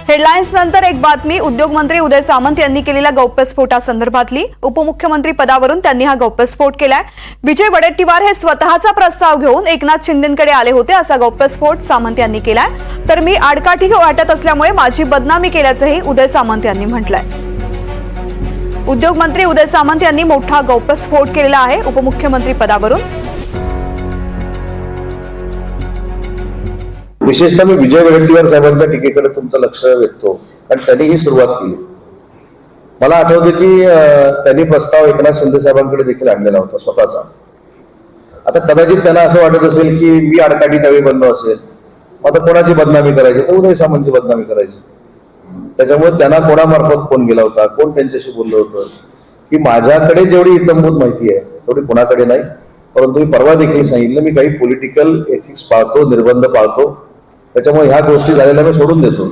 Headlines नंतर एक बातमी. उद्योगमंत्री उदय सामंत यांनी केलेल्या गौप्यस्फोटासंदर्भातली. उपमुख्यमंत्री पदावरून त्यांनी हा गौप्यस्फोट केलाय. विजय वडेट्टीवार हे स्वतःचा प्रस्ताव घेऊन एकनाथ शिंदेंकडे आले होते असा गौप्यस्फोट सामंत यांनी केलाय. तर मी आडकाठी वाटत असल्यामुळे माझी बदनामी केल्याचंही उदय सामंत यांनी म्हटलंय. उद्योगमंत्री उदय सामंत यांनी मोठा गौप्यस्फोट केलेला आहे उपमुख्यमंत्री पदावरून. विशेषतः मी विजय वडेट्टीवार साहेबांच्या टीकेकडे तुमचं लक्ष वेधतो, कारण त्यांनी ही सुरुवात केली. मला आठवतं की त्यांनी प्रस्ताव एकनाथ शिंदे साहेबांकडे देखील आणलेला होता स्वतःचा. आता कदाचित त्यांना असं वाटत असेल की मी आडकाठी त्यावेळी बनलो असेल, आता कोणाची बदनामी करायची, तर उदय सामंतची बदनामी करायची. त्याच्यामुळे त्यांना कोणामार्फत फोन गेला होता, कोण त्यांच्याशी बोललं होतं, की माझ्याकडे जेवढी इत्थंभूत माहिती आहे तेवढी कोणाकडे नाही. परंतु मी परवा देखील सांगितलं, मी काही पॉलिटिकल एथिक्स पाळतो, निर्बंध पाळतो. त्याच्यामुळे ह्या गोष्टी झालेल्या मी सोडून देतो.